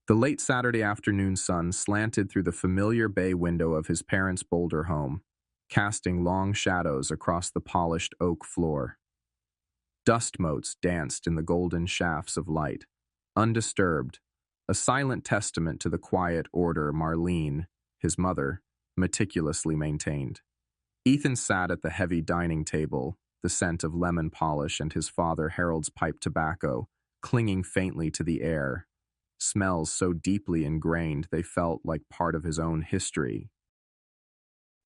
The late Saturday afternoon sun slanted through the familiar bay window of his parents' Boulder home, casting long shadows across the polished oak floor. Dust motes danced in the golden shafts of light, undisturbed, a silent testament to the quiet order Marlene, his mother, meticulously maintained. Ethan sat at the heavy dining table, the scent of lemon polish and his father Harold's pipe tobacco clinging faintly to the air, smells so deeply ingrained they felt like part of his own history.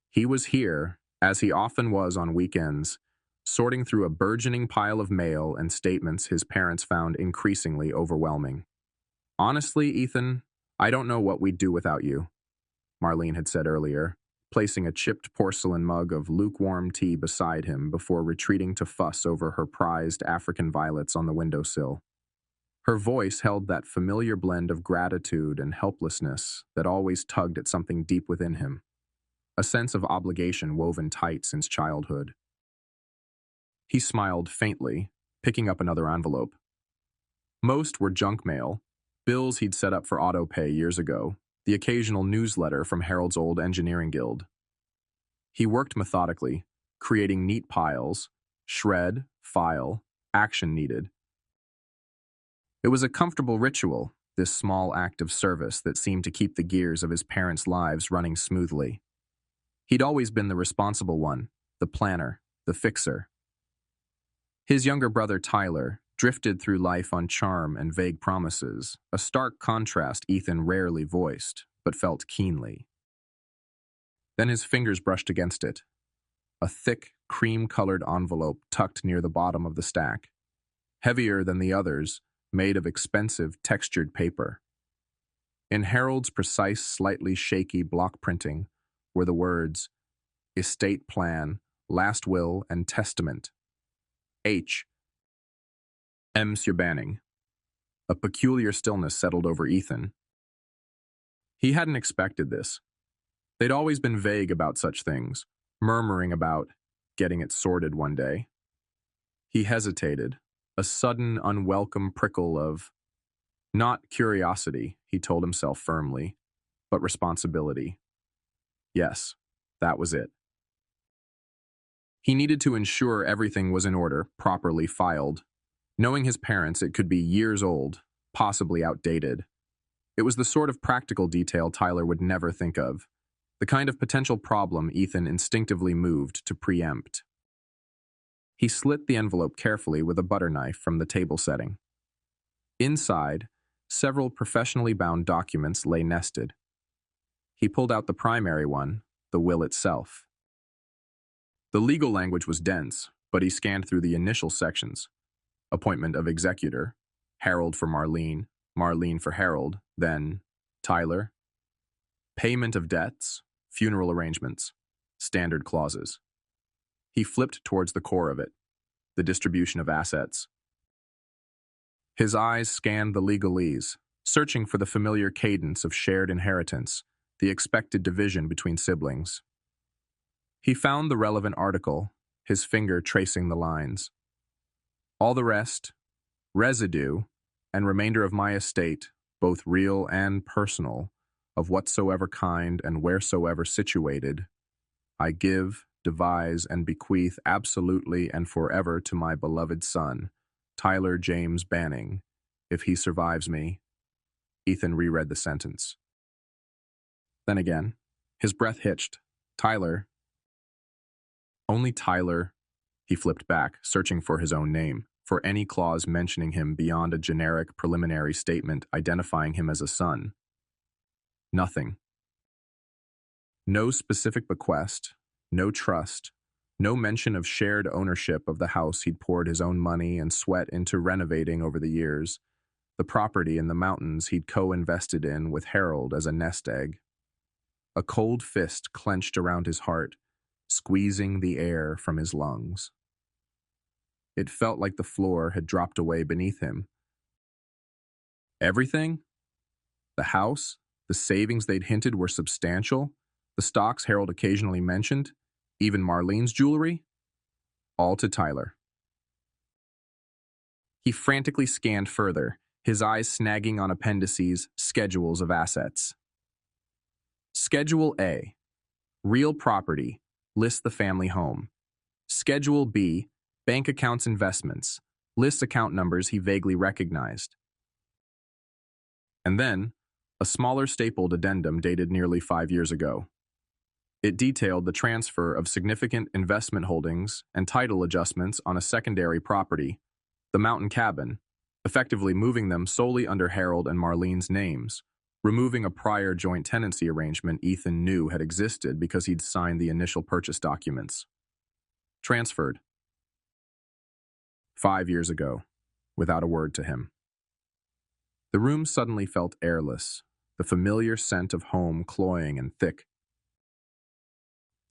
He was here, as he often was on weekends, sorting through a burgeoning pile of mail and statements his parents found increasingly overwhelming. "Honestly, Ethan, I don't know what we'd do without you," Marlene had said earlier, placing a chipped porcelain mug of lukewarm tea beside him before retreating to fuss over her prized African violets on the windowsill. Her voice held that familiar blend of gratitude and helplessness that always tugged at something deep within him, a sense of obligation woven tight since childhood. He smiled faintly, picking up another envelope. Most were junk mail, bills he'd set up for autopay years ago, the occasional newsletter from Harold's old engineering guild. He worked methodically, creating neat piles, shred, file, action needed. It was a comfortable ritual, this small act of service that seemed to keep the gears of his parents' lives running smoothly. He'd always been the responsible one, the planner, the fixer. His younger brother Tyler drifted through life on charm and vague promises, a stark contrast Ethan rarely voiced, but felt keenly. Then his fingers brushed against it, a thick, cream-colored envelope tucked near the bottom of the stack, heavier than the others, made of expensive, textured paper. In Harold's precise, slightly shaky block printing were the words, "Estate Plan, Last Will, and Testament. H. M. Monsieur Banning." A peculiar stillness settled over Ethan. He hadn't expected this. They'd always been vague about such things, murmuring about getting it sorted one day. He hesitated, a sudden, unwelcome prickle of, not curiosity, he told himself firmly, but responsibility. Yes, that was it. He needed to ensure everything was in order, properly filed. Knowing his parents, it could be years old, possibly outdated. It was the sort of practical detail Tyler would never think of, the kind of potential problem Ethan instinctively moved to preempt. He slit the envelope carefully with a butter knife from the table setting. Inside, several professionally bound documents lay nested. He pulled out the primary one, the will itself. The legal language was dense, but he scanned through the initial sections. Appointment of executor, Harold for Marlene, Marlene for Harold, then Tyler. Payment of debts, funeral arrangements, standard clauses. He flipped towards the core of it, the distribution of assets. His eyes scanned the legalese, searching for the familiar cadence of shared inheritance, the expected division between siblings. He found the relevant article, his finger tracing the lines. All the rest, residue, and remainder of my estate, both real and personal, of whatsoever kind and wheresoever situated, I give, devise, and bequeath absolutely and forever to my beloved son, Tyler James Banning, if he survives me. Ethan reread the sentence. Then again, his breath hitched. Tyler. Only Tyler. He flipped back, searching for his own name, for any clause mentioning him beyond a generic preliminary statement identifying him as a son. Nothing. No specific bequest, no trust, no mention of shared ownership of the house he'd poured his own money and sweat into renovating over the years, the property in the mountains he'd co-invested in with Harold as a nest egg. A cold fist clenched around his heart, squeezing the air from his lungs. It felt like the floor had dropped away beneath him. Everything? The house, the savings they'd hinted were substantial, the stocks Harold occasionally mentioned, even Marlene's jewelry? All to Tyler. He frantically scanned further, his eyes snagging on appendices, schedules of assets. Schedule A, real property, lists the family home. Schedule B, bank accounts investments, lists account numbers he vaguely recognized. And then, a smaller stapled addendum dated nearly 5 years ago. It detailed the transfer of significant investment holdings and title adjustments on a secondary property, the mountain cabin, effectively moving them solely under Harold and Marlene's names, removing a prior joint tenancy arrangement Ethan knew had existed because he'd signed the initial purchase documents. Transferred. 5 years ago, without a word to him. The room suddenly felt airless, the familiar scent of home cloying and thick.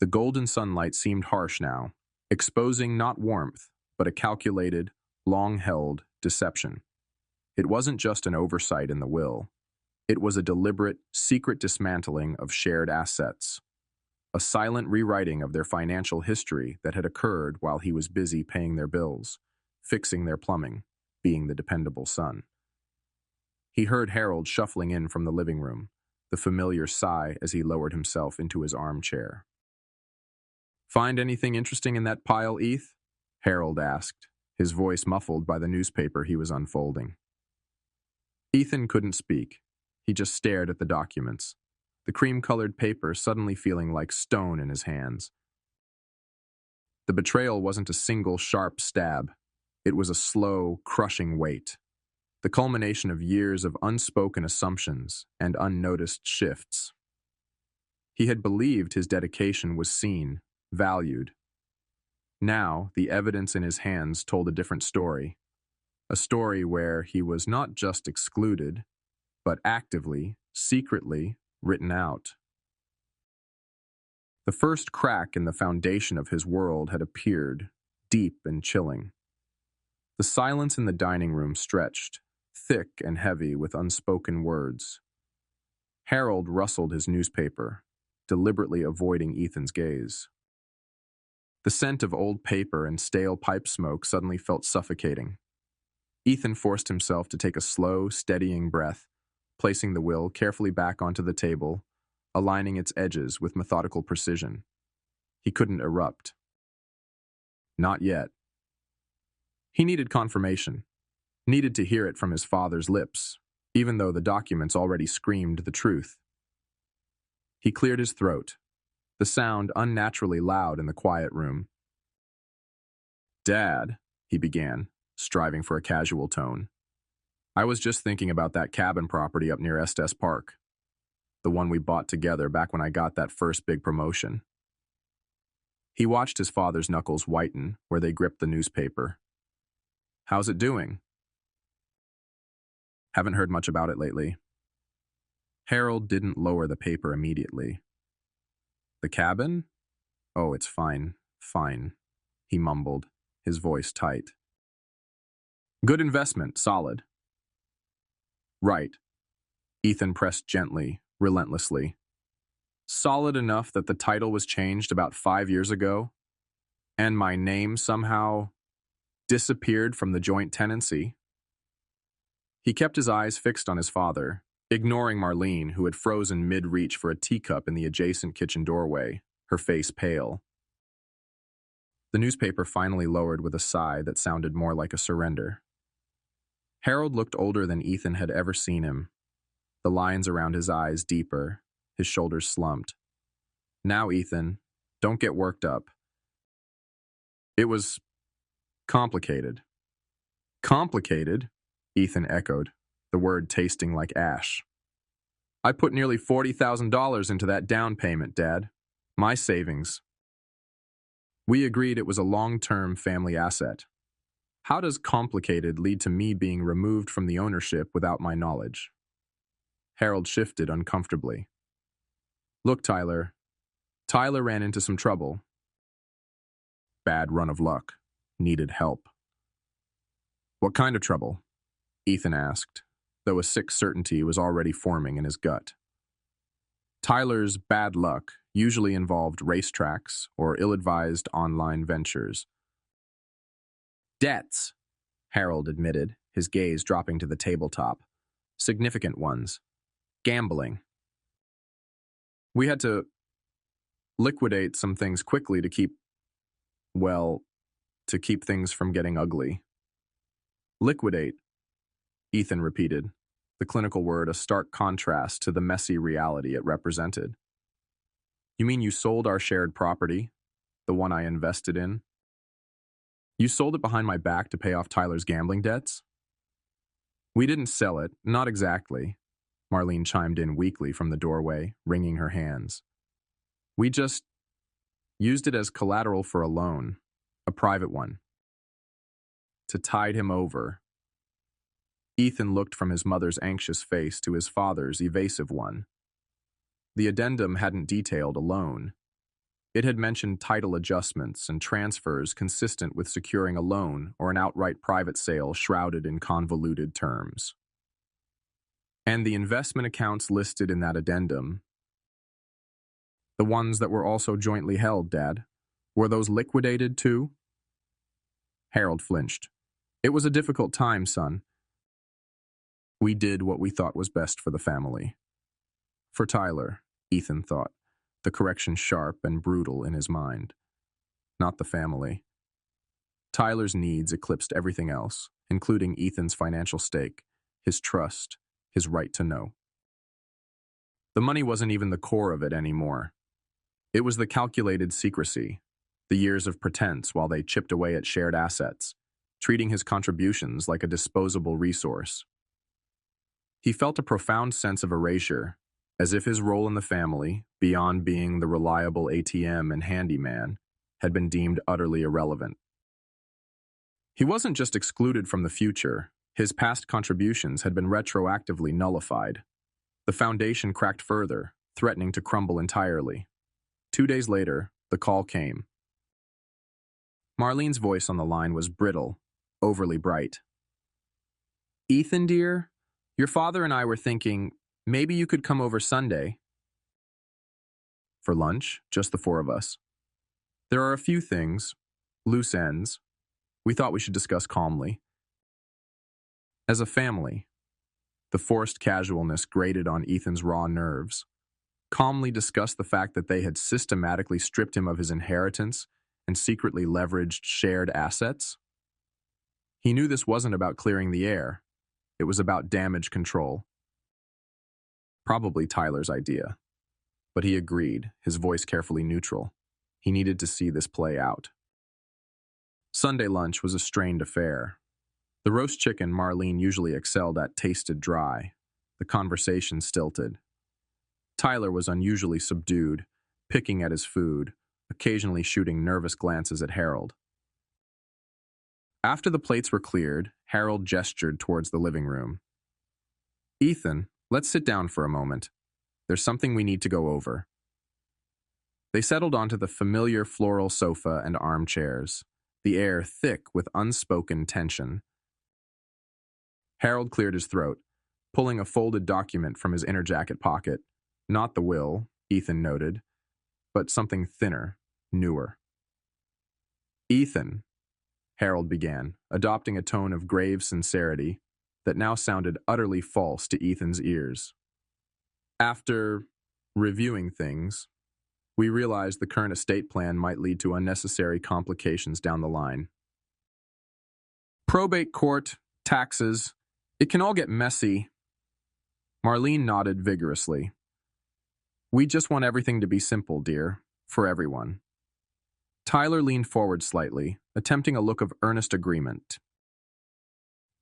The golden sunlight seemed harsh now, exposing not warmth, but a calculated, long-held deception. It wasn't just an oversight in the will. It was a deliberate, secret dismantling of shared assets, a silent rewriting of their financial history that had occurred while he was busy paying their bills, fixing their plumbing, being the dependable son. He heard Harold shuffling in from the living room, the familiar sigh as he lowered himself into his armchair. "Find anything interesting in that pile, Eth?" Harold asked, his voice muffled by the newspaper he was unfolding. Ethan couldn't speak. He just stared at the documents, the cream-colored paper suddenly feeling like stone in his hands. The betrayal wasn't a single sharp stab. It was a slow, crushing weight, the culmination of years of unspoken assumptions and unnoticed shifts. He had believed his dedication was seen, valued. Now, the evidence in his hands told a different story, a story where he was not just excluded, but actively, secretly, written out. The first crack in the foundation of his world had appeared, deep and chilling. The silence in the dining room stretched, thick and heavy with unspoken words. Harold rustled his newspaper, deliberately avoiding Ethan's gaze. The scent of old paper and stale pipe smoke suddenly felt suffocating. Ethan forced himself to take a slow, steadying breath, placing the will carefully back onto the table, aligning its edges with methodical precision. He couldn't erupt. Not yet. He needed confirmation, needed to hear it from his father's lips, even though the documents already screamed the truth. He cleared his throat, the sound unnaturally loud in the quiet room. "Dad," he began, striving for a casual tone. "I was just thinking about that cabin property up near Estes Park, the one we bought together back when I got that first big promotion." He watched his father's knuckles whiten where they gripped the newspaper. "How's it doing?" "Haven't heard much about it lately." Harold didn't lower the paper immediately. "The cabin? Oh, it's fine, fine," he mumbled, his voice tight. "Good investment, solid." "Right." Ethan pressed gently, relentlessly. "Solid enough that the title was changed about 5 years ago, and my name somehow disappeared from the joint tenancy." He kept his eyes fixed on his father, ignoring Marlene, who had frozen mid-reach for a teacup in the adjacent kitchen doorway, her face pale. The newspaper finally lowered with a sigh that sounded more like a surrender. Harold looked older than Ethan had ever seen him, the lines around his eyes deeper, his shoulders slumped. "Now, Ethan, don't get worked up. It was complicated." "Complicated?" Ethan echoed, the word tasting like ash. "I put nearly $40,000 into that down payment, Dad. My savings. We agreed it was a long-term family asset. How does complicated lead to me being removed from the ownership without my knowledge?" Harold shifted uncomfortably. "Look, Tyler ran into some trouble. Bad run of luck. Needed help." "What kind of trouble?" Ethan asked, though a sick certainty was already forming in his gut. Tyler's bad luck usually involved racetracks or ill-advised online ventures. "Debts," Harold admitted, his gaze dropping to the tabletop. Significant ones. Gambling. We had to liquidate some things quickly to keep things from getting ugly. Liquidate, Ethan repeated, the clinical word a stark contrast to the messy reality it represented. You mean you sold our shared property, the one I invested in? You sold it behind my back to pay off Tyler's gambling debts? We didn't sell it, not exactly, Marlene chimed in weakly from the doorway, wringing her hands. We just used it as collateral for a loan, a private one, to tide him over. Ethan looked from his mother's anxious face to his father's evasive one. The addendum hadn't detailed a loan. It had mentioned title adjustments and transfers consistent with securing a loan or an outright private sale shrouded in convoluted terms. And the investment accounts listed in that addendum, the ones that were also jointly held, Dad, were those liquidated too? Harold flinched. It was a difficult time, son. We did what we thought was best for the family. For Tyler, Ethan thought, the correction sharp and brutal in his mind. Not the family. Tyler's needs eclipsed everything else, including Ethan's financial stake, his trust, his right to know. The money wasn't even the core of it anymore. It was the calculated secrecy, the years of pretense while they chipped away at shared assets, treating his contributions like a disposable resource. He felt a profound sense of erasure, as if his role in the family, beyond being the reliable ATM and handyman, had been deemed utterly irrelevant. He wasn't just excluded from the future, his past contributions had been retroactively nullified. The foundation cracked further, threatening to crumble entirely. 2 days later, the call came. Marlene's voice on the line was brittle, overly bright. Ethan, dear, your father and I were thinking, maybe you could come over Sunday. For lunch, just the four of us. There are a few things, loose ends, we thought we should discuss calmly. As a family, the forced casualness grated on Ethan's raw nerves. Calmly discuss the fact that they had systematically stripped him of his inheritance and secretly leveraged shared assets? He knew this wasn't about clearing the air. It was about damage control. Probably Tyler's idea. But he agreed, his voice carefully neutral. He needed to see this play out. Sunday lunch was a strained affair. The roast chicken Marlene usually excelled at tasted dry. The conversation stilted. Tyler was unusually subdued, picking at his food, occasionally shooting nervous glances at Harold. After the plates were cleared, Harold gestured towards the living room. Ethan, let's sit down for a moment. There's something we need to go over. They settled onto the familiar floral sofa and armchairs, the air thick with unspoken tension. Harold cleared his throat, pulling a folded document from his inner jacket pocket. Not the will, Ethan noted, but something thinner, newer. Ethan, Harold began, adopting a tone of grave sincerity that now sounded utterly false to Ethan's ears. After reviewing things, we realized the current estate plan might lead to unnecessary complications down the line. Probate court, taxes, it can all get messy. Marlene nodded vigorously. We just want everything to be simple, dear, for everyone. Tyler leaned forward slightly, attempting a look of earnest agreement.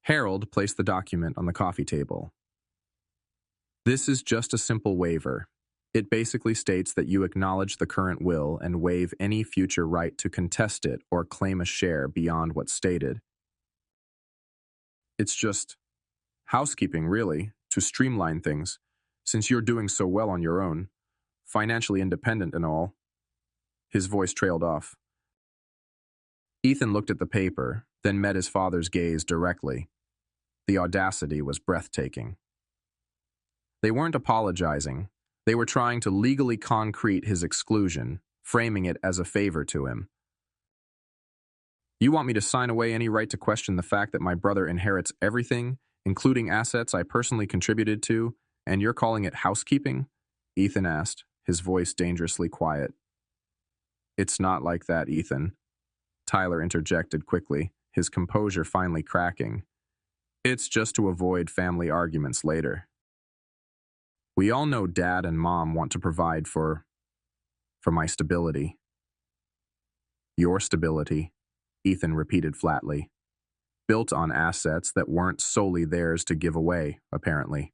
Harold placed the document on the coffee table. This is just a simple waiver. It basically states that you acknowledge the current will and waive any future right to contest it or claim a share beyond what's stated. It's just housekeeping, really, to streamline things, since you're doing so well on your own, financially independent and all. His voice trailed off. Ethan looked at the paper, then met his father's gaze directly. The audacity was breathtaking. They weren't apologizing. They were trying to legally concrete his exclusion, framing it as a favor to him. You want me to sign away any right to question the fact that my brother inherits everything, including assets I personally contributed to, and you're calling it housekeeping? Ethan asked, his voice dangerously quiet. It's not like that, Ethan. Tyler interjected quickly, his composure finally cracking. It's just to avoid family arguments later. We all know Dad and Mom want to provide for my stability. Your stability, Ethan repeated flatly. Built on assets that weren't solely theirs to give away, apparently.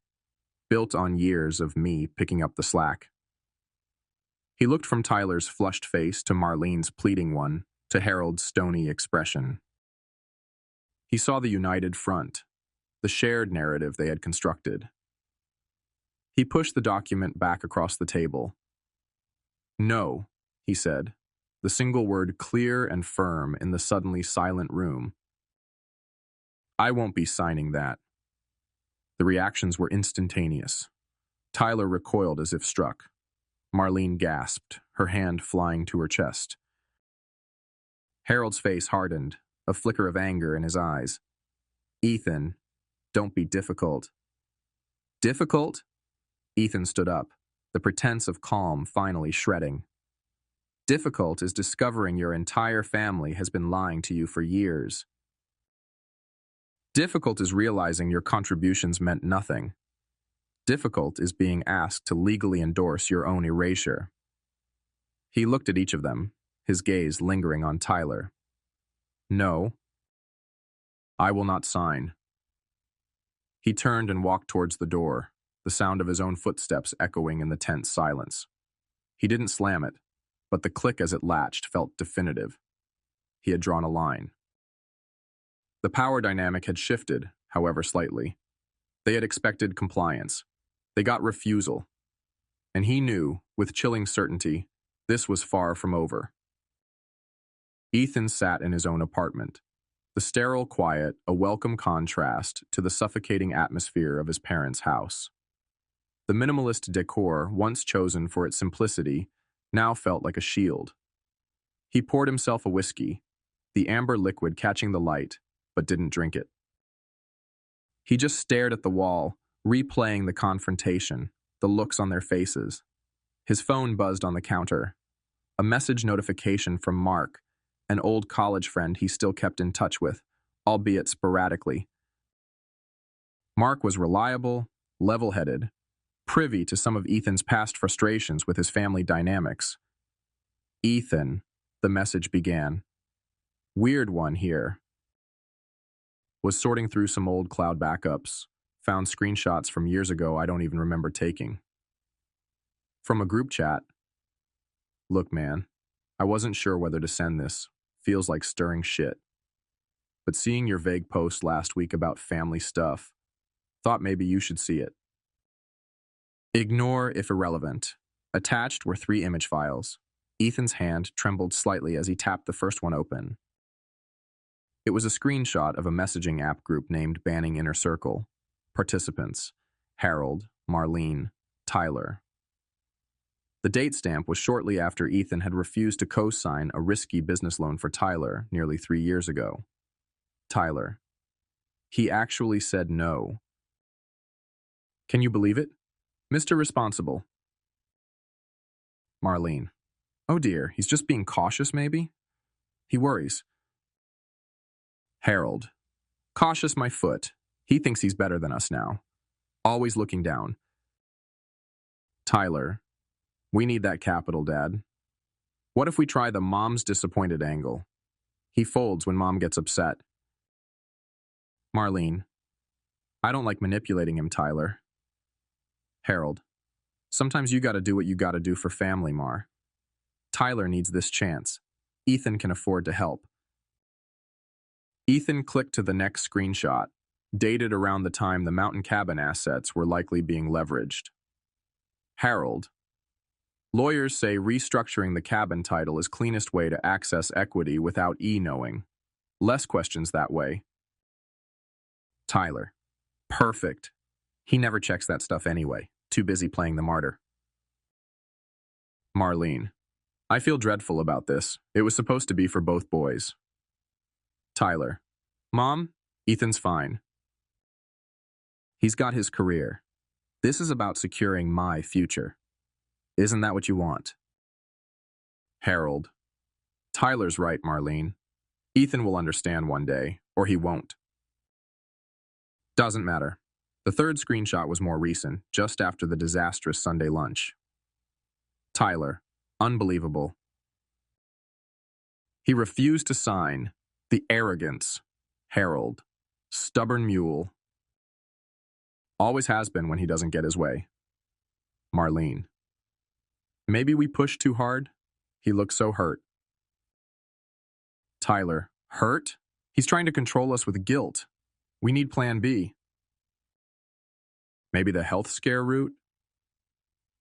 Built on years of me picking up the slack. He looked from Tyler's flushed face to Marlene's pleading one, to Harold's stony expression. He saw the united front, the shared narrative they had constructed. He pushed the document back across the table. No, he said, the single word clear and firm in the suddenly silent room. I won't be signing that. The reactions were instantaneous. Tyler recoiled as if struck. Marlene gasped, her hand flying to her chest. Harold's face hardened, a flicker of anger in his eyes. Ethan, don't be difficult. Difficult? Ethan stood up, the pretense of calm finally shredding. Difficult is discovering your entire family has been lying to you for years. Difficult is realizing your contributions meant nothing. Difficult is being asked to legally endorse your own erasure. He looked at each of them, his gaze lingering on Tyler. No. I will not sign. He turned and walked towards the door, the sound of his own footsteps echoing in the tense silence. He didn't slam it, but the click as it latched felt definitive. He had drawn a line. The power dynamic had shifted, however slightly. They had expected compliance. They got refusal. And he knew, with chilling certainty, this was far from over. Ethan sat in his own apartment, the sterile quiet a welcome contrast to the suffocating atmosphere of his parents' house. The minimalist decor, once chosen for its simplicity, now felt like a shield. He poured himself a whiskey, the amber liquid catching the light, but didn't drink it. He just stared at the wall, replaying the confrontation, the looks on their faces. His phone buzzed on the counter. A message notification from Mark, an old college friend he still kept in touch with, albeit sporadically. Mark was reliable, level-headed, privy to some of Ethan's past frustrations with his family dynamics. Ethan, the message began. Weird one here. Was sorting through some old cloud backups, found screenshots from years ago I don't even remember taking. From a group chat. Look, man, I wasn't sure whether to send this. Feels like stirring shit. But seeing your vague post last week about family stuff, thought maybe you should see it. Ignore if irrelevant. Attached were 3 image files. Ethan's hand trembled slightly as he tapped the first one open. It was a screenshot of a messaging app group named Banning Inner Circle. Participants: Harold, Marlene, Tyler. The date stamp was shortly after Ethan had refused to co-sign a risky business loan for Tyler nearly 3 years ago. Tyler. He actually said no. Can you believe it? Mr. Responsible. Marlene. Oh dear, he's just being cautious maybe? He worries. Harold. Cautious my foot. He thinks he's better than us now. Always looking down. Tyler. We need that capital, Dad. What if we try the mom's disappointed angle? He folds when Mom gets upset. Marlene. I don't like manipulating him, Tyler. Harold. Sometimes you gotta do what you gotta do for family, Mar. Tyler needs this chance. Ethan can afford to help. Ethan clicked to the next screenshot, dated around the time the mountain cabin assets were likely being leveraged. Harold. Lawyers say restructuring the cabin title is cleanest way to access equity without knowing. Less questions that way. Tyler. Perfect. He never checks that stuff anyway. Too busy playing the martyr. Marlene. I feel dreadful about this. It was supposed to be for both boys. Tyler. Mom, Ethan's fine. He's got his career. This is about securing my future. Isn't that what you want? Harold. Tyler's right, Marlene. Ethan will understand one day, or he won't. Doesn't matter. The third screenshot was more recent, just after the disastrous Sunday lunch. Tyler. Unbelievable. He refused to sign. The arrogance. Harold. Stubborn mule. Always has been when he doesn't get his way. Marlene. Maybe we pushed too hard? He looks so hurt. Tyler. Hurt? He's trying to control us with guilt. We need plan B. Maybe the health scare route?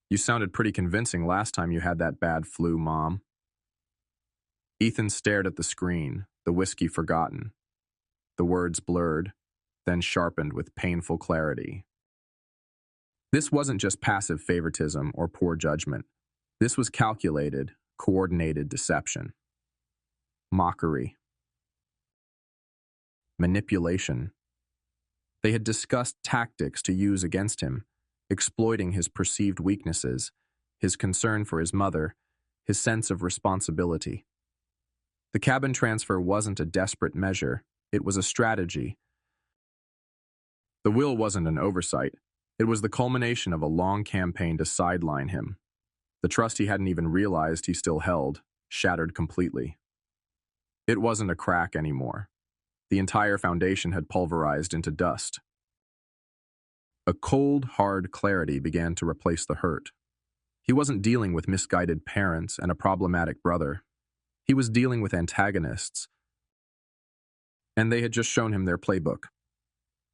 You sounded pretty convincing last time you had that bad flu, Mom. Ethan stared at the screen, the whiskey forgotten. The words blurred, then sharpened with painful clarity. This wasn't just passive favoritism or poor judgment. This was calculated, coordinated deception. Mockery. Manipulation. They had discussed tactics to use against him, exploiting his perceived weaknesses, his concern for his mother, his sense of responsibility. The cabin transfer wasn't a desperate measure, it was a strategy. The will wasn't an oversight, it was the culmination of a long campaign to sideline him. The trust he hadn't even realized he still held, shattered completely. It wasn't a crack anymore. The entire foundation had pulverized into dust. A cold, hard clarity began to replace the hurt. He wasn't dealing with misguided parents and a problematic brother. He was dealing with antagonists, and they had just shown him their playbook.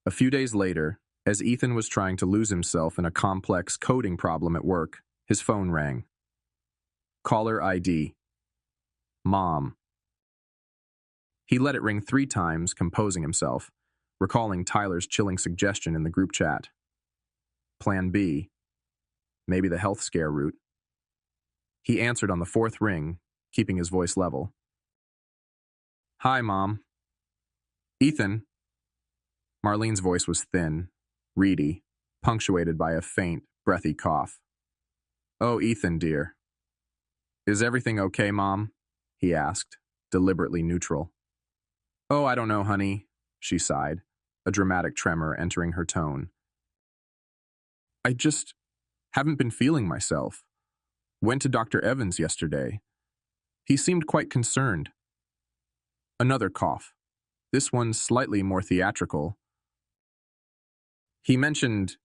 A few days later, as Ethan was trying to lose himself in a complex coding problem at work, his phone rang. Caller ID. Mom. He let it ring 3 times, composing himself, recalling Tyler's chilling suggestion in the group chat. Plan B. Maybe the health scare route. He answered on the 4th ring, keeping his voice level. Hi, Mom. Ethan. Marlene's voice was thin, reedy, punctuated by a faint, breathy cough. Oh, Ethan, dear. Is everything okay, Mom? He asked, deliberately neutral. Oh, I don't know, honey, she sighed, a dramatic tremor entering her tone. I just haven't been feeling myself. Went to Dr. Evans yesterday. He seemed quite concerned. Another cough. This one slightly more theatrical. He mentioned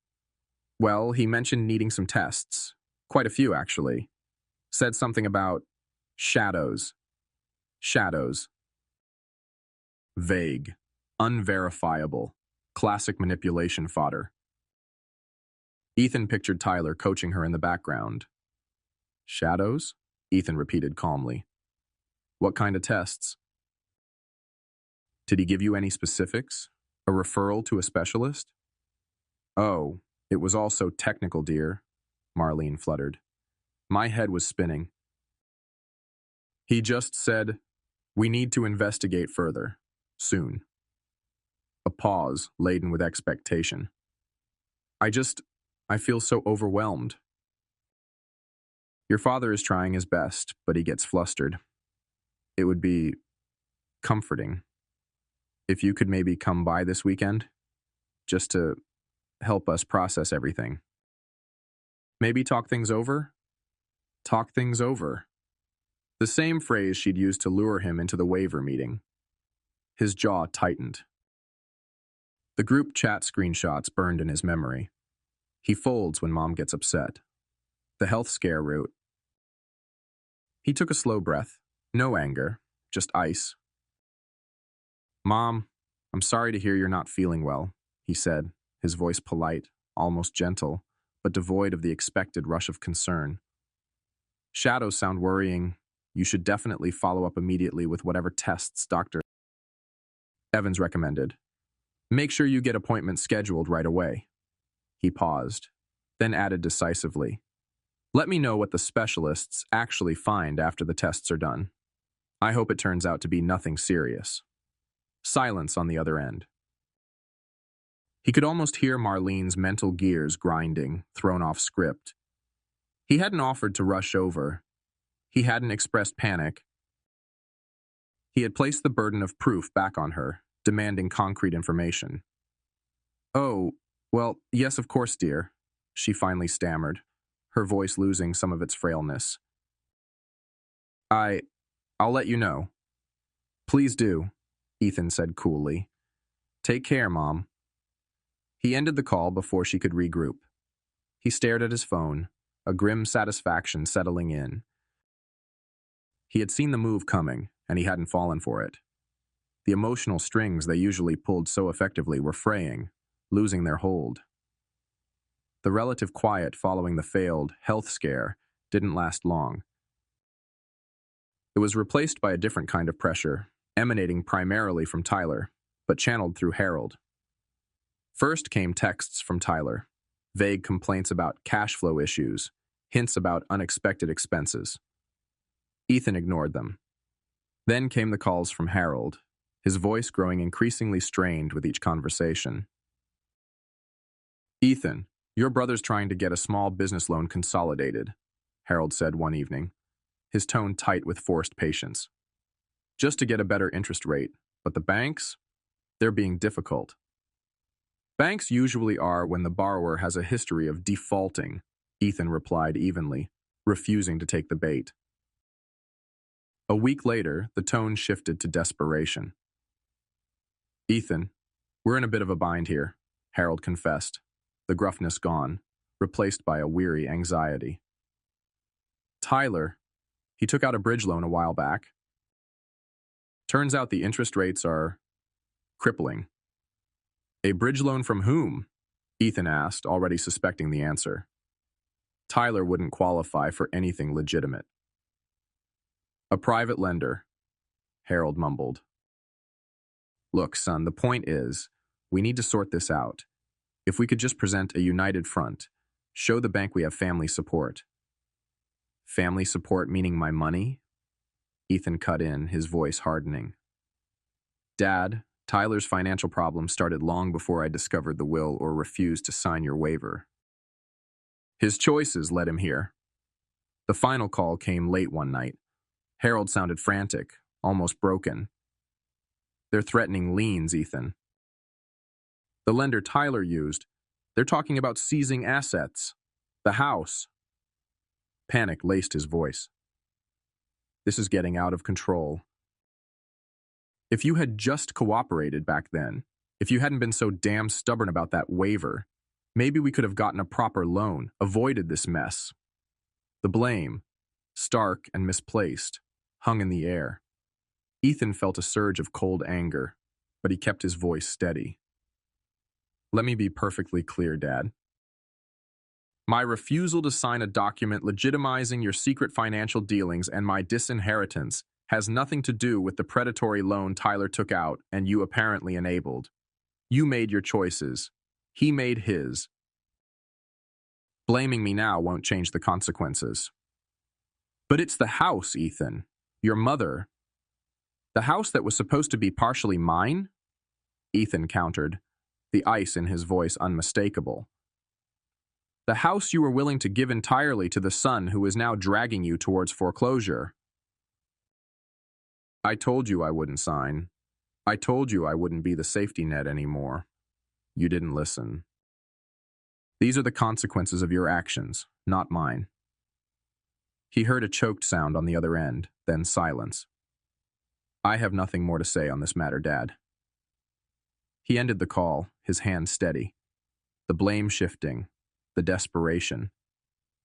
needing some tests. Quite a few, actually. Said something about shadows. Shadows. Vague. Unverifiable. Classic manipulation fodder. Ethan pictured Tyler coaching her in the background. Shadows? Ethan repeated calmly. What kind of tests? Did he give you any specifics? A referral to a specialist? Oh, it was all so technical, dear, Marlene fluttered. My head was spinning. He just said, we need to investigate further, soon. A pause laden with expectation. I feel so overwhelmed. Your father is trying his best, but he gets flustered. It would be comforting if you could maybe come by this weekend, just to help us process everything. Maybe talk things over? Talk things over. The same phrase she'd used to lure him into the waiver meeting. His jaw tightened. The group chat screenshots burned in his memory. He folds when Mom gets upset. The health scare route. He took a slow breath. No anger, just ice. Mom, I'm sorry to hear you're not feeling well, he said, his voice polite, almost gentle, but devoid of the expected rush of concern. Shadows sound worrying. You should definitely follow up immediately with whatever tests Dr. Evans recommended. Make sure you get appointments scheduled right away. He paused, then added decisively. Let me know what the specialists actually find after the tests are done. I hope it turns out to be nothing serious. Silence on the other end. He could almost hear Marlene's mental gears grinding, thrown off script. He hadn't offered to rush over. He hadn't expressed panic. He had placed the burden of proof back on her, demanding concrete information. "Oh, well, yes, of course, dear," she finally stammered, her voice losing some of its frailness. I'll let you know." "Please do," Ethan said coolly. "Take care, Mom." He ended the call before she could regroup. He stared at his phone, a grim satisfaction settling in. He had seen the move coming, and he hadn't fallen for it. The emotional strings they usually pulled so effectively were fraying, losing their hold. The relative quiet following the failed health scare didn't last long. It was replaced by a different kind of pressure, emanating primarily from Tyler, but channeled through Harold. First came texts from Tyler, vague complaints about cash flow issues, hints about unexpected expenses. Ethan ignored them. Then came the calls from Harold, his voice growing increasingly strained with each conversation. "Ethan, your brother's trying to get a small business loan consolidated," Harold said one evening, his tone tight with forced patience. "Just to get a better interest rate, but the banks? They're being difficult." "Banks usually are when the borrower has a history of defaulting," Ethan replied evenly, refusing to take the bait. A week later, the tone shifted to desperation. "Ethan, we're in a bit of a bind here," Harold confessed, the gruffness gone, replaced by a weary anxiety. "Tyler, he took out a bridge loan a while back. Turns out the interest rates are crippling." "A bridge loan from whom?" Ethan asked, already suspecting the answer. Tyler wouldn't qualify for anything legitimate. "A private lender," Harold mumbled. "Look, son, the point is, we need to sort this out. If we could just present a united front, show the bank we have family support." "Family support meaning my money?" Ethan cut in, his voice hardening. "Dad, Tyler's financial problems started long before I discovered the will or refused to sign your waiver. His choices led him here." The final call came late one night. Harold sounded frantic, almost broken. "They're threatening liens, Ethan. The lender Tyler used, they're talking about seizing assets. The house." Panic laced his voice. "This is getting out of control. If you had just cooperated back then, if you hadn't been so damn stubborn about that waiver, maybe we could have gotten a proper loan, avoided this mess." The blame, stark and misplaced, hung in the air. Ethan felt a surge of cold anger, but he kept his voice steady. "Let me be perfectly clear, Dad. My refusal to sign a document legitimizing your secret financial dealings and my disinheritance has nothing to do with the predatory loan Tyler took out and you apparently enabled. You made your choices. He made his. Blaming me now won't change the consequences." "But it's the house, Ethan. Your mother. The house that was supposed to be partially mine?" Ethan countered, the ice in his voice unmistakable. "The house you were willing to give entirely to the son who is now dragging you towards foreclosure." "I told you I wouldn't sign. I told you I wouldn't be the safety net anymore. You didn't listen. These are the consequences of your actions, not mine." He heard a choked sound on the other end, then silence. "I have nothing more to say on this matter, Dad." He ended the call, his hand steady. The blame shifting, the desperation.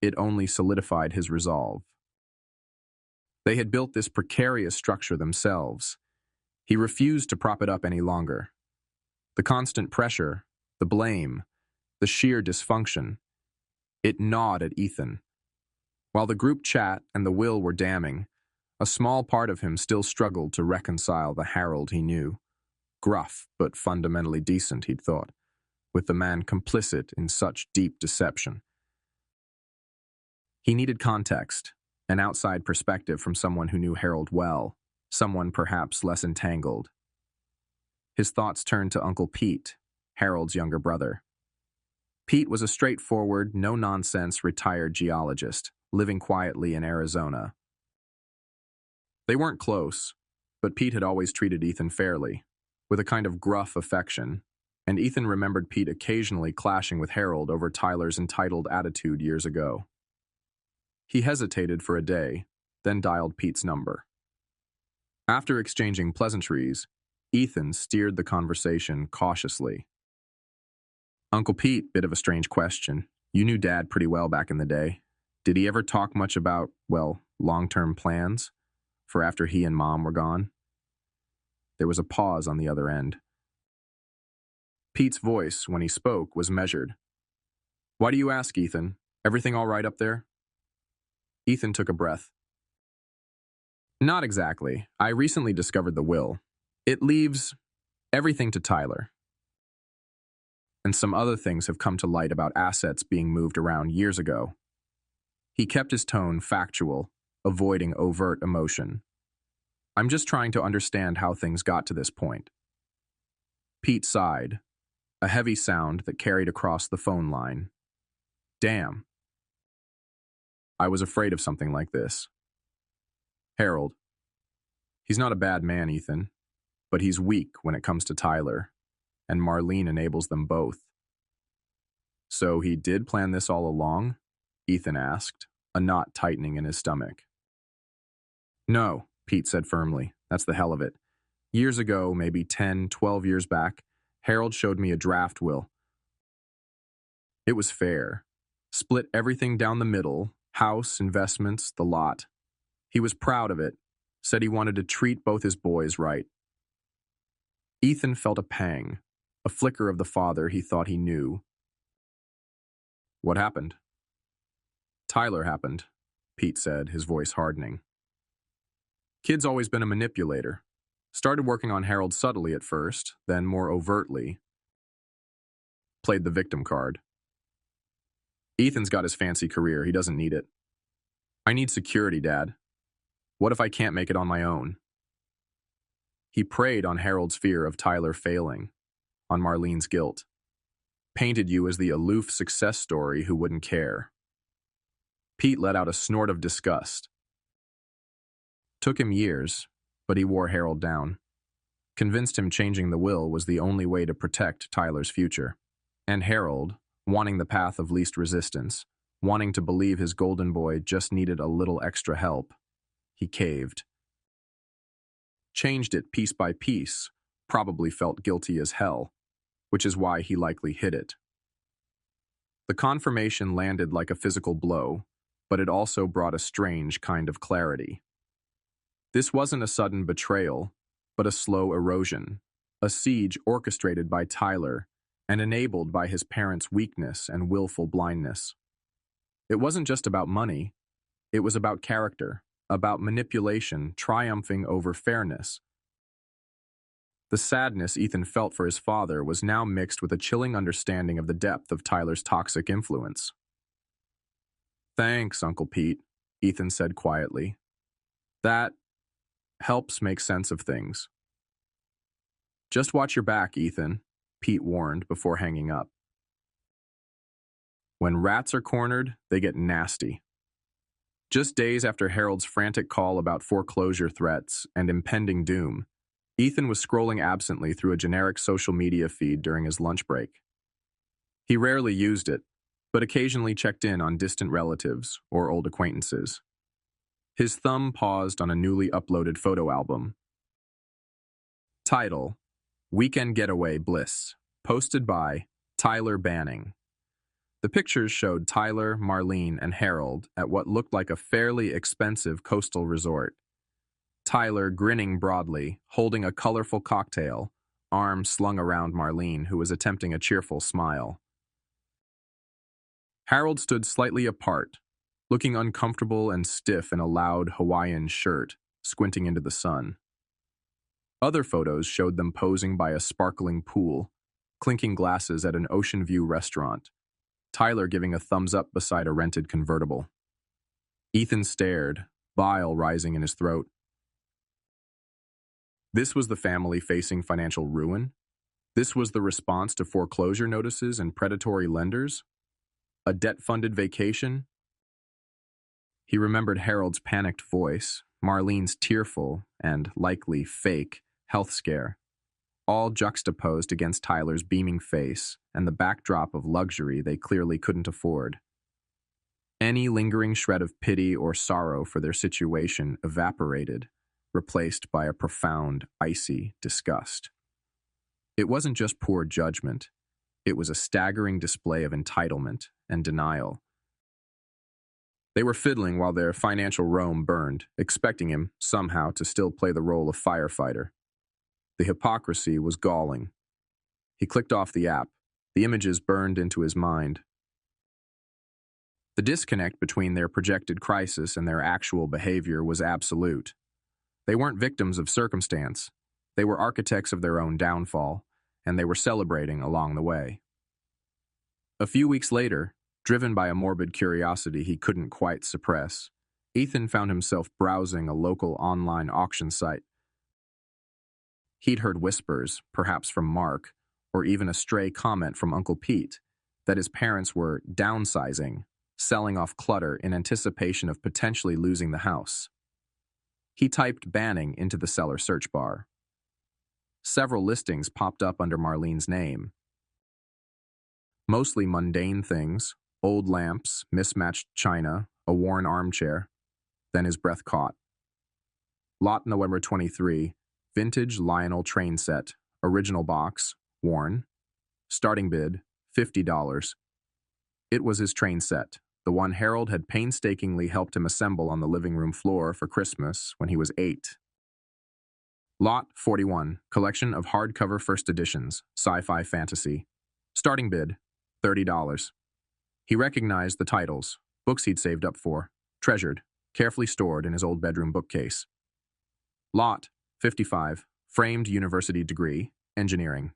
It only solidified his resolve. They had built this precarious structure themselves. He refused to prop it up any longer. The constant pressure, the blame, the sheer dysfunction. It gnawed at Ethan. While the group chat and the will were damning, a small part of him still struggled to reconcile the Harold he knew. Gruff, but fundamentally decent, he'd thought, with the man complicit in such deep deception. He needed context, an outside perspective from someone who knew Harold well, someone perhaps less entangled. His thoughts turned to Uncle Pete, Harold's younger brother. Pete was a straightforward, no-nonsense retired geologist, living quietly in Arizona. They weren't close, but Pete had always treated Ethan fairly, with a kind of gruff affection, and Ethan remembered Pete occasionally clashing with Harold over Tyler's entitled attitude years ago. He hesitated for a day, then dialed Pete's number. After exchanging pleasantries, Ethan steered the conversation cautiously. Uncle Pete, bit of a strange question. You knew Dad pretty well back in the day. Did he ever talk much about, well, long-term plans for after he and Mom were gone? There was a pause on the other end. Pete's voice, when he spoke, was measured. Why do you ask, Ethan? Everything all right up there? Ethan took a breath. Not exactly. I recently discovered the will. It leaves everything to Tyler. And some other things have come to light about assets being moved around years ago. He kept his tone factual, avoiding overt emotion. I'm just trying to understand how things got to this point. Pete sighed, a heavy sound that carried across the phone line. Damn. I was afraid of something like this. Harold. He's not a bad man, Ethan, but he's weak when it comes to Tyler, and Marlene enables them both. So he did plan this all along? Ethan asked, a knot tightening in his stomach. No, Pete said firmly. That's the hell of it. Years ago, maybe 10, 12 years back, Harold showed me a draft will. It was fair. Split everything down the middle, house, investments, the lot. He was proud of it, said he wanted to treat both his boys right. Ethan felt a pang, a flicker of the father he thought he knew. What happened? Tyler happened, Pete said, his voice hardening. Kid's always been a manipulator. Started working on Harold subtly at first, then more overtly. Played the victim card. Ethan's got his fancy career, he doesn't need it. I need security, Dad. What if I can't make it on my own? He preyed on Harold's fear of Tyler failing, on Marlene's guilt. Painted you as the aloof success story who wouldn't care. Pete let out a snort of disgust. Took him years, but he wore Harold down. Convinced him changing the will was the only way to protect Tyler's future. And Harold, wanting the path of least resistance, wanting to believe his golden boy just needed a little extra help, he caved. Changed it piece by piece, probably felt guilty as hell, which is why he likely hid it. The confirmation landed like a physical blow, but it also brought a strange kind of clarity. This wasn't a sudden betrayal, but a slow erosion, a siege orchestrated by Tyler and enabled by his parents' weakness and willful blindness. It wasn't just about money, it was about character, about manipulation triumphing over fairness. The sadness Ethan felt for his father was now mixed with a chilling understanding of the depth of Tyler's toxic influence. Thanks, Uncle Pete, Ethan said quietly. That helps make sense of things. Just watch your back, Ethan, Pete warned before hanging up. When rats are cornered, they get nasty. Just days after Harold's frantic call about foreclosure threats and impending doom, Ethan was scrolling absently through a generic social media feed during his lunch break. He rarely used it, but occasionally checked in on distant relatives or old acquaintances. His thumb paused on a newly uploaded photo album. Title: Weekend Getaway Bliss, posted by Tyler Banning. The pictures showed Tyler, Marlene, and Harold at what looked like a fairly expensive coastal resort. Tyler grinning broadly, holding a colorful cocktail, arm slung around Marlene, who was attempting a cheerful smile. Harold stood slightly apart, looking uncomfortable and stiff in a loud Hawaiian shirt, squinting into the sun. Other photos showed them posing by a sparkling pool, clinking glasses at an Ocean View restaurant, Tyler giving a thumbs up beside a rented convertible. Ethan stared, bile rising in his throat. This was the family facing financial ruin? This was the response to foreclosure notices and predatory lenders? A debt-funded vacation? He remembered Harold's panicked voice, Marlene's tearful and likely fake health scare, all juxtaposed against Tyler's beaming face and the backdrop of luxury they clearly couldn't afford. Any lingering shred of pity or sorrow for their situation evaporated, replaced by a profound, icy disgust. It wasn't just poor judgment. It was a staggering display of entitlement and denial. They were fiddling while their financial Rome burned, expecting him, somehow, to still play the role of firefighter. The hypocrisy was galling. He clicked off the app. The images burned into his mind. The disconnect between their projected crisis and their actual behavior was absolute. They weren't victims of circumstance. They were architects of their own downfall, and they were celebrating along the way. A few weeks later, driven by a morbid curiosity he couldn't quite suppress, Ethan found himself browsing a local online auction site. He'd heard whispers, perhaps from Mark, or even a stray comment from Uncle Pete, that his parents were downsizing, selling off clutter in anticipation of potentially losing the house. He typed Banning into the seller search bar. Several listings popped up under Marlene's name. Mostly mundane things, old lamps, mismatched china, a worn armchair. Then his breath caught. Lot November 23, vintage Lionel train set, original box, worn. Starting bid, $50. It was his train set, the one Harold had painstakingly helped him assemble on the living room floor for Christmas when he was 8. Lot 41, collection of hardcover first editions, sci-fi fantasy. Starting bid, $30. He recognized the titles, books he'd saved up for, treasured, carefully stored in his old bedroom bookcase. Lot 55, framed university degree, engineering.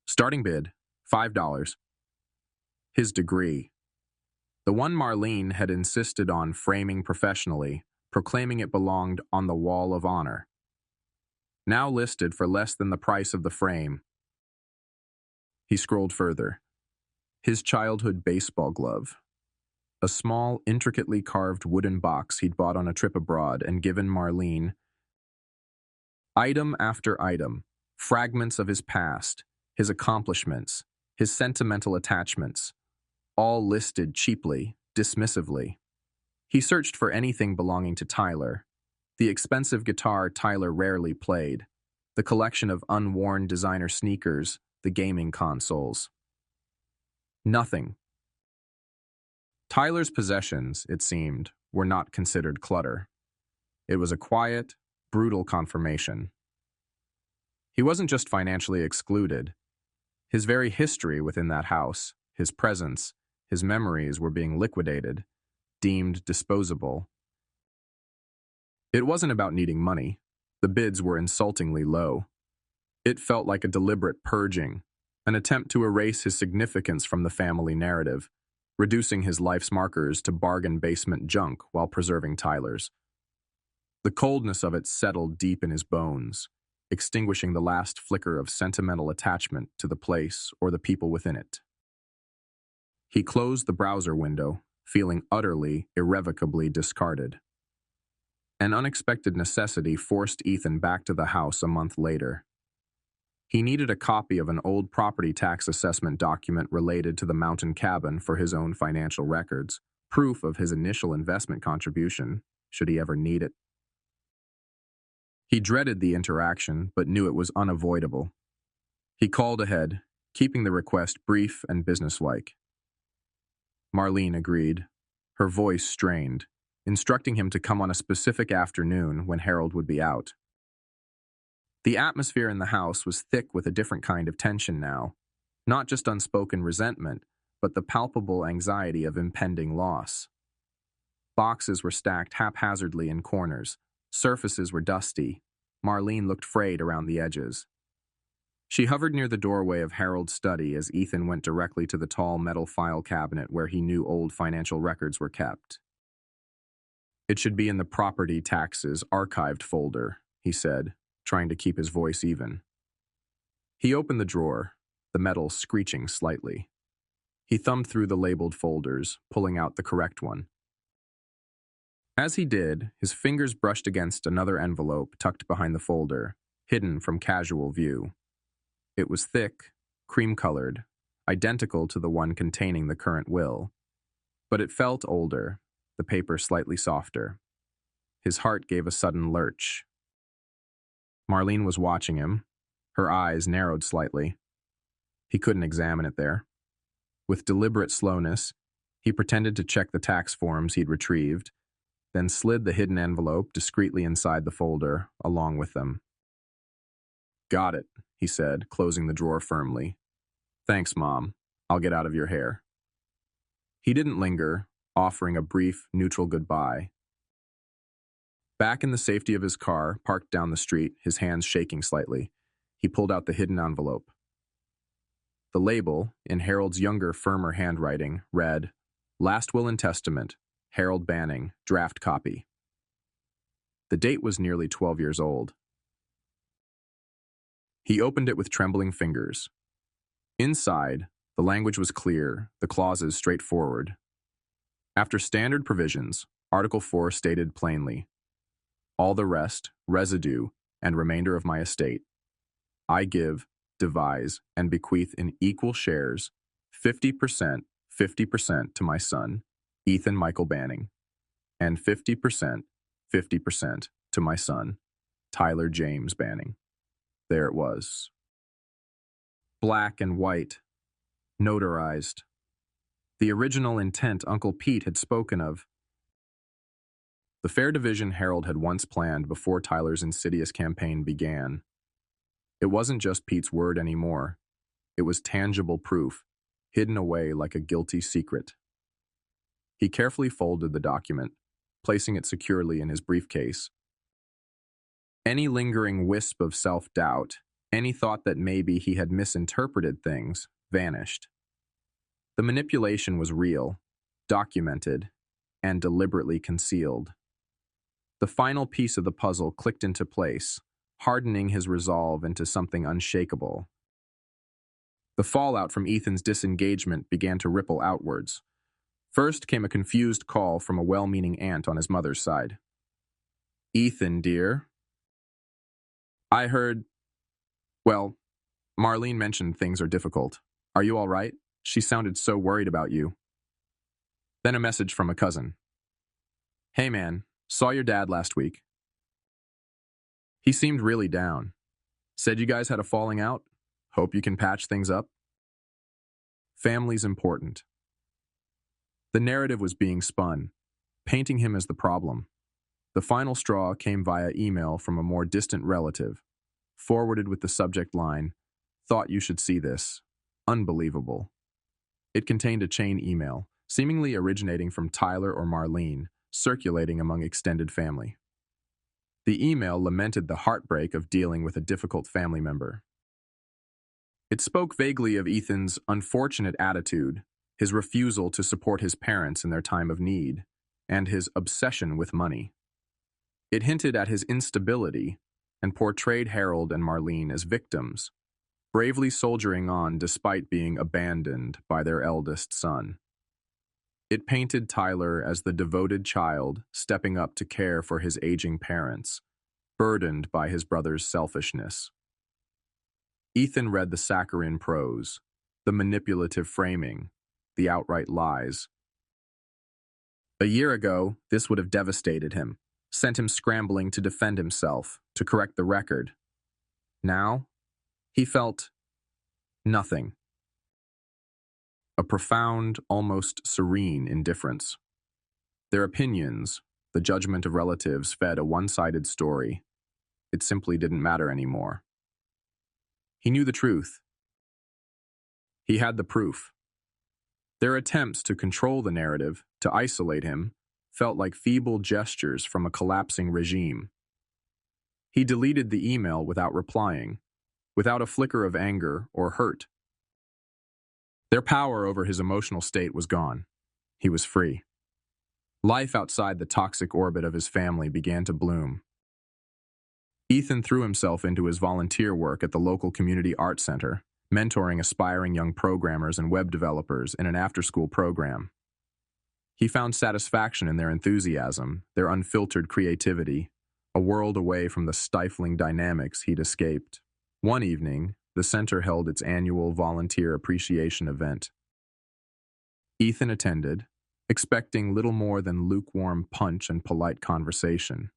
Starting bid, $5. His degree. The one Marlene had insisted on framing professionally, proclaiming it belonged on the wall of honor. Now listed for less than the price of the frame. He scrolled further. His childhood baseball glove. A small, intricately carved wooden box he'd bought on a trip abroad and given Marlene. Item after item, fragments of his past, his accomplishments, his sentimental attachments, all listed cheaply, dismissively. He searched for anything belonging to Tyler. The expensive guitar Tyler rarely played, the collection of unworn designer sneakers, the gaming consoles. Nothing. Tyler's possessions, it seemed, were not considered clutter. It was a quiet, brutal confirmation. He wasn't just financially excluded. His very history within that house, his presence, his memories were being liquidated, deemed disposable. It wasn't about needing money. The bids were insultingly low. It felt like a deliberate purging, an attempt to erase his significance from the family narrative, reducing his life's markers to bargain basement junk while preserving Tyler's. The coldness of it settled deep in his bones, extinguishing the last flicker of sentimental attachment to the place or the people within it. He closed the browser window, feeling utterly, irrevocably discarded. An unexpected necessity forced Ethan back to the house a month later. He needed a copy of an old property tax assessment document related to the mountain cabin for his own financial records, proof of his initial investment contribution, should he ever need it. He dreaded the interaction, but knew it was unavoidable. He called ahead, keeping the request brief and businesslike. Marlene agreed, her voice strained, instructing him to come on a specific afternoon when Harold would be out. The atmosphere in the house was thick with a different kind of tension now, not just unspoken resentment, but the palpable anxiety of impending loss. Boxes were stacked haphazardly in corners, surfaces were dusty. Marlene looked frayed around the edges. She hovered near the doorway of Harold's study as Ethan went directly to the tall metal file cabinet where he knew old financial records were kept. "It should be in the property taxes archived folder," he said, trying to keep his voice even. He opened the drawer, the metal screeching slightly. He thumbed through the labeled folders, pulling out the correct one. As he did, his fingers brushed against another envelope tucked behind the folder, hidden from casual view. It was thick, cream-colored, identical to the one containing the current will. But it felt older, the paper slightly softer. His heart gave a sudden lurch. Marlene was watching him. Her eyes narrowed slightly. He couldn't examine it there. With deliberate slowness, he pretended to check the tax forms he'd retrieved, then slid the hidden envelope discreetly inside the folder, along with them. "Got it," he said, closing the drawer firmly. "Thanks, Mom. I'll get out of your hair." He didn't linger, offering a brief, neutral goodbye. Back in the safety of his car, parked down the street, his hands shaking slightly, he pulled out the hidden envelope. The label, in Harold's younger, firmer handwriting, read, "Last Will and Testament, Harold Banning, draft copy." The date was nearly 12 years old. He opened it with trembling fingers. Inside, the language was clear, the clauses straightforward. After standard provisions, Article 4 stated plainly, "All the rest, residue, and remainder of my estate, I give, devise, and bequeath in equal shares, 50% to my son, Ethan Michael Banning, and 50% to my son, Tyler James Banning." There it was. Black and white, notarized. The original intent Uncle Pete had spoken of. The fair division Harold had once planned before Tyler's insidious campaign began. It wasn't just Pete's word anymore. It was tangible proof, hidden away like a guilty secret. He carefully folded the document, placing it securely in his briefcase. Any lingering wisp of self-doubt, any thought that maybe he had misinterpreted things, vanished. The manipulation was real, documented, and deliberately concealed. The final piece of the puzzle clicked into place, hardening his resolve into something unshakable. The fallout from Ethan's disengagement began to ripple outwards. First came a confused call from a well-meaning aunt on his mother's side. "Ethan, dear. I heard... Well, Marlene mentioned things are difficult. Are you all right? She sounded so worried about you." Then a message from a cousin. "Hey man, saw your dad last week. He seemed really down. Said you guys had a falling out. Hope you can patch things up." Family's important. The narrative was being spun, painting him as the problem. The final straw came via email from a more distant relative, forwarded with the subject line, "Thought you should see this. Unbelievable." It contained a chain email, seemingly originating from Tyler or Marlene, circulating among extended family. The email lamented the heartbreak of dealing with a difficult family member. It spoke vaguely of Ethan's unfortunate attitude, his refusal to support his parents in their time of need, and his obsession with money. It hinted at his instability and portrayed Harold and Marlene as victims, bravely soldiering on despite being abandoned by their eldest son. It painted Tyler as the devoted child stepping up to care for his aging parents, burdened by his brother's selfishness. Ethan read the saccharine prose, the manipulative framing, the outright lies. A year ago, this would have devastated him, sent him scrambling to defend himself, to correct the record. Now, he felt nothing. A profound, almost serene indifference. Their opinions, the judgment of relatives, fed a one-sided story. It simply didn't matter anymore. He knew the truth. He had the proof. Their attempts to control the narrative, to isolate him, felt like feeble gestures from a collapsing regime. He deleted the email without replying, without a flicker of anger or hurt. Their power over his emotional state was gone. He was free. Life outside the toxic orbit of his family began to bloom. Ethan threw himself into his volunteer work at the local community art center, mentoring aspiring young programmers and web developers in an after-school program. He found satisfaction in their enthusiasm, their unfiltered creativity, a world away from the stifling dynamics he'd escaped. One evening, the center held its annual volunteer appreciation event. Ethan attended, expecting little more than lukewarm punch and polite conversation.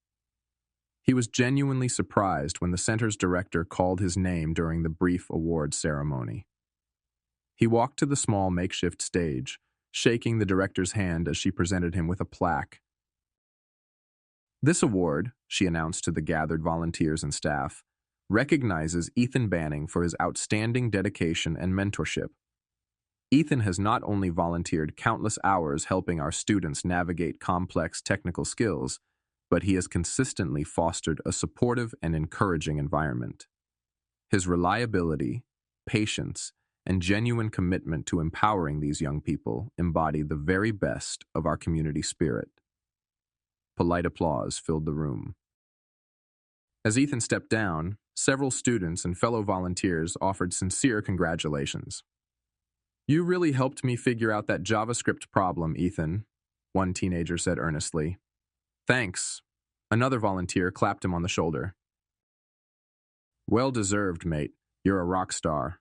He was genuinely surprised when the center's director called his name during the brief award ceremony. He walked to the small makeshift stage, shaking the director's hand as she presented him with a plaque. "This award," she announced to the gathered volunteers and staff, recognizes Ethan Banning for his outstanding dedication and mentorship. Ethan has not only volunteered countless hours helping our students navigate complex technical skills, but he has consistently fostered a supportive and encouraging environment. His reliability, patience, and genuine commitment to empowering these young people embody the very best of our community spirit. Polite applause filled the room. As Ethan stepped down, several students and fellow volunteers offered sincere congratulations. "You really helped me figure out that JavaScript problem, Ethan," one teenager said earnestly. "Thanks." Another volunteer clapped him on the shoulder. "Well deserved, mate. You're a rock star."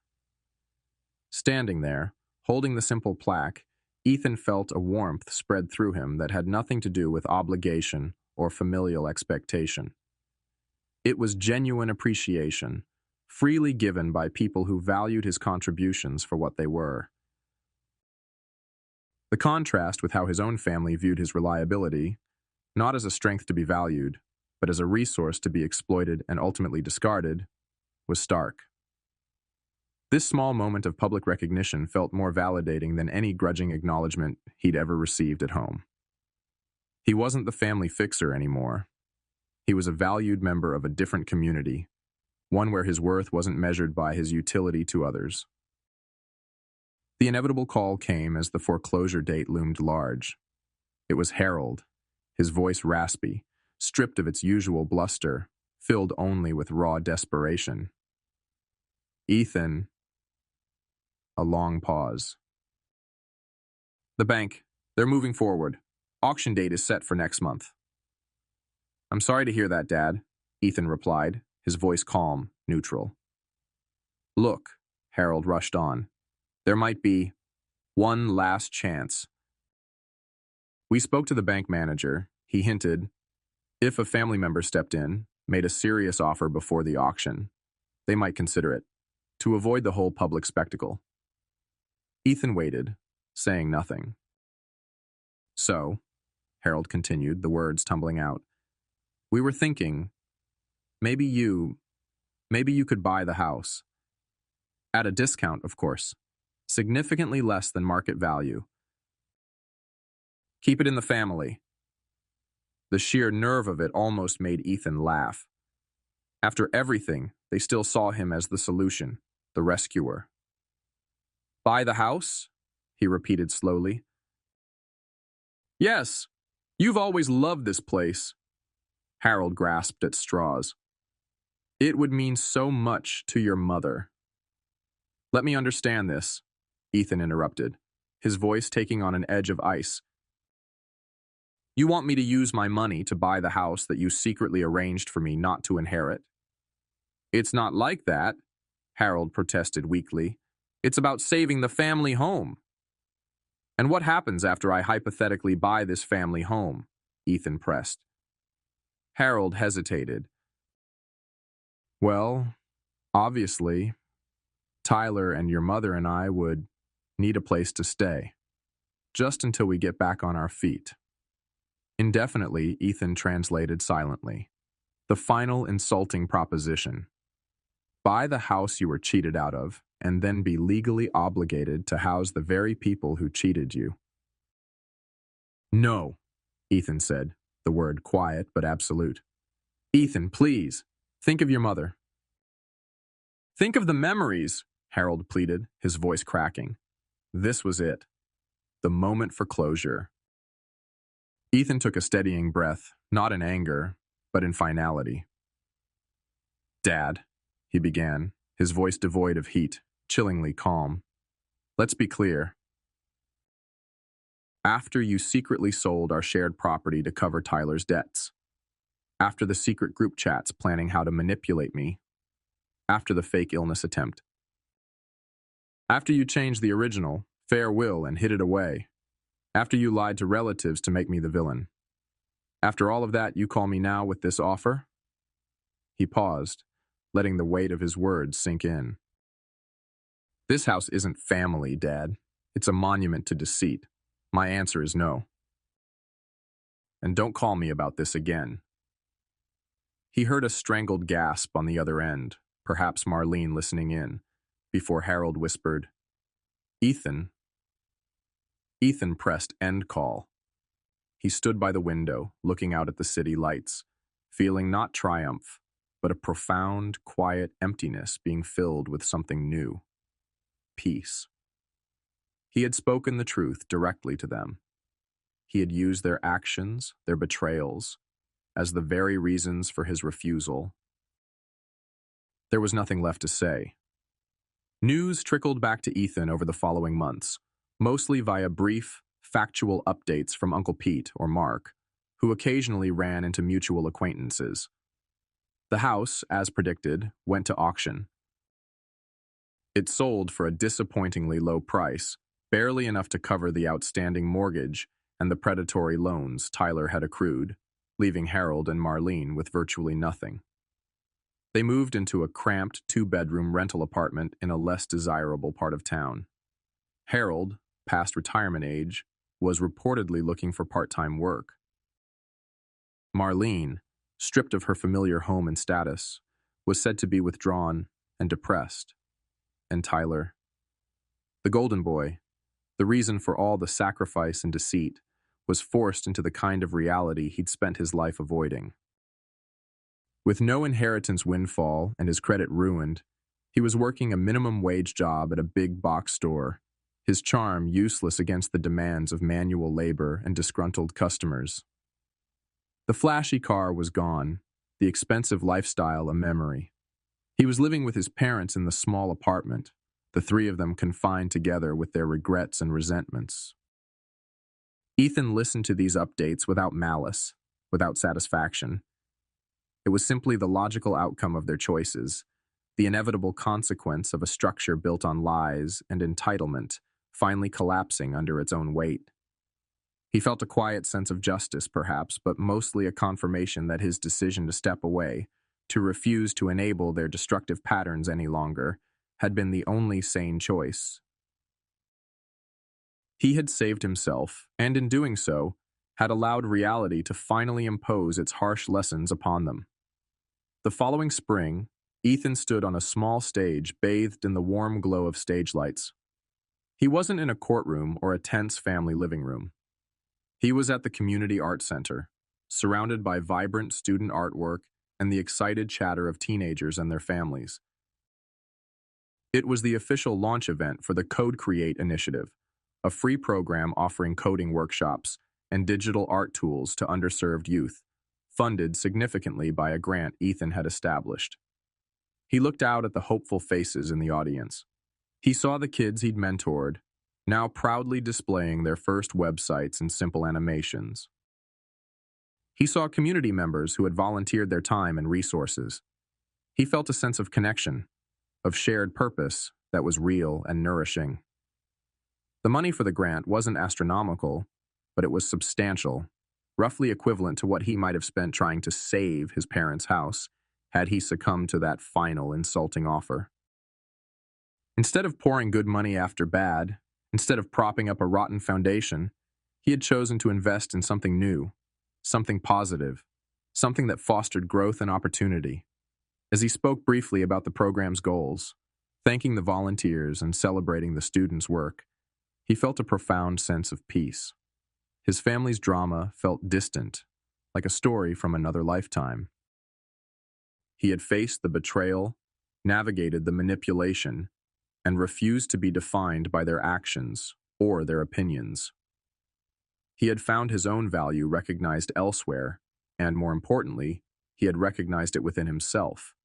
Standing there, holding the simple plaque, Ethan felt a warmth spread through him that had nothing to do with obligation or familial expectation. It was genuine appreciation, freely given by people who valued his contributions for what they were. The contrast with how his own family viewed his reliability, not as a strength to be valued, but as a resource to be exploited and ultimately discarded, was stark. This small moment of public recognition felt more validating than any grudging acknowledgement he'd ever received at home. He wasn't the family fixer anymore. He was a valued member of a different community, one where his worth wasn't measured by his utility to others. The inevitable call came as the foreclosure date loomed large. It was Harold, his voice raspy, stripped of its usual bluster, filled only with raw desperation. "Ethan." A long pause. "The bank. They're moving forward. Auction date is set for next month." "I'm sorry to hear that, Dad," Ethan replied, his voice calm, neutral. "Look," Harold rushed on, "there might be one last chance. We spoke to the bank manager. He hinted, if a family member stepped in, made a serious offer before the auction, they might consider it, to avoid the whole public spectacle." Ethan waited, saying nothing. "So," Harold continued, the words tumbling out, "we were thinking, maybe you could buy the house. At a discount, of course, significantly less than market value. Keep it in the family." The sheer nerve of it almost made Ethan laugh. After everything, they still saw him as the solution, the rescuer. "Buy the house?" he repeated slowly. "Yes, you've always loved this place." Harold grasped at straws. "It would mean so much to your mother." "Let me understand this," Ethan interrupted, his voice taking on an edge of ice. "You want me to use my money to buy the house that you secretly arranged for me not to inherit?" "It's not like that," Harold protested weakly. "It's about saving the family home." "And what happens after I hypothetically buy this family home?" Ethan pressed. Harold hesitated. "Well, obviously, Tyler and your mother and I would need a place to stay, just until we get back on our feet." Indefinitely, Ethan translated silently. The final insulting proposition. Buy the house you were cheated out of, and then be legally obligated to house the very people who cheated you. "No," Ethan said, the word quiet but absolute. "Ethan, please, think of your mother." "Think of the memories," Harold pleaded, his voice cracking. This was it. The moment for closure. Ethan took a steadying breath, not in anger, but in finality. Dad, he began, his voice devoid of heat, chillingly calm. Let's be clear. After you secretly sold our shared property to cover Tyler's debts, after the secret group chats planning how to manipulate me, after the fake illness attempt, after you changed the original, fair will, and hid it away, after you lied to relatives to make me the villain, after all of that, you call me now with this offer? He paused, letting the weight of his words sink in. This house isn't family, Dad. It's a monument to deceit. My answer is no. And don't call me about this again. He heard a strangled gasp on the other end, perhaps Marlene listening in, before Harold whispered, Ethan. Ethan pressed end call. He stood by the window, looking out at the city lights, feeling not triumph, but a profound, quiet emptiness being filled with something new. Peace. He had spoken the truth directly to them. He had used their actions, their betrayals, as the very reasons for his refusal. There was nothing left to say. News trickled back to Ethan over the following months, mostly via brief, factual updates from Uncle Pete or Mark, who occasionally ran into mutual acquaintances. The house, as predicted, went to auction. It sold for a disappointingly low price, barely enough to cover the outstanding mortgage and the predatory loans Tyler had accrued, leaving Harold and Marlene with virtually nothing. They moved into a cramped two-bedroom rental apartment in a less desirable part of town. Harold, past retirement age, was reportedly looking for part-time work. Marlene, stripped of her familiar home and status, was said to be withdrawn and depressed. And Tyler, the golden boy, the reason for all the sacrifice and deceit, was forced into the kind of reality he'd spent his life avoiding. With no inheritance windfall and his credit ruined, he was working a minimum wage job at a big box store, his charm useless against the demands of manual labor and disgruntled customers. The flashy car was gone, the expensive lifestyle a memory. He was living with his parents in the small apartment, the three of them confined together with their regrets and resentments. Ethan listened to these updates without malice, without satisfaction. It was simply the logical outcome of their choices, the inevitable consequence of a structure built on lies and entitlement finally collapsing under its own weight. He felt a quiet sense of justice, perhaps, but mostly a confirmation that his decision to step away, to refuse to enable their destructive patterns any longer, had been the only sane choice. He had saved himself, and in doing so, had allowed reality to finally impose its harsh lessons upon them. The following spring, Ethan stood on a small stage bathed in the warm glow of stage lights. He wasn't in a courtroom or a tense family living room. He was at the Community Art Center, surrounded by vibrant student artwork and the excited chatter of teenagers and their families. It was the official launch event for the Code Create initiative, a free program offering coding workshops and digital art tools to underserved youth, funded significantly by a grant Ethan had established. He looked out at the hopeful faces in the audience. He saw the kids he'd mentored, now proudly displaying their first websites and simple animations. He saw community members who had volunteered their time and resources. He felt a sense of connection, of shared purpose that was real and nourishing. The money for the grant wasn't astronomical, but it was substantial, roughly equivalent to what he might have spent trying to save his parents' house had he succumbed to that final insulting offer. Instead of pouring good money after bad, instead of propping up a rotten foundation, he had chosen to invest in something new, something positive, something that fostered growth and opportunity. As he spoke briefly about the program's goals, thanking the volunteers and celebrating the students' work, he felt a profound sense of peace. His family's drama felt distant, like a story from another lifetime. He had faced the betrayal, navigated the manipulation, and refused to be defined by their actions or their opinions. He had found his own value recognized elsewhere, and more importantly, he had recognized it within himself.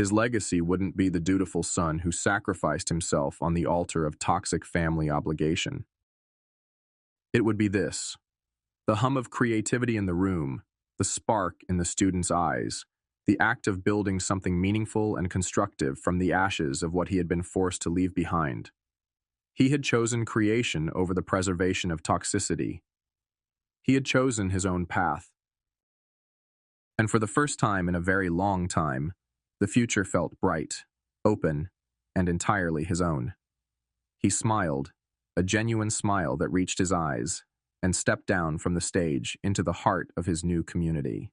His legacy wouldn't be the dutiful son who sacrificed himself on the altar of toxic family obligation. It would be this: the hum of creativity in the room, the spark in the student's eyes, the act of building something meaningful and constructive from the ashes of what he had been forced to leave behind. He had chosen creation over the preservation of toxicity. He had chosen his own path. And for the first time in a very long time, the future felt bright, open, and entirely his own. He smiled, a genuine smile that reached his eyes, and stepped down from the stage into the heart of his new community.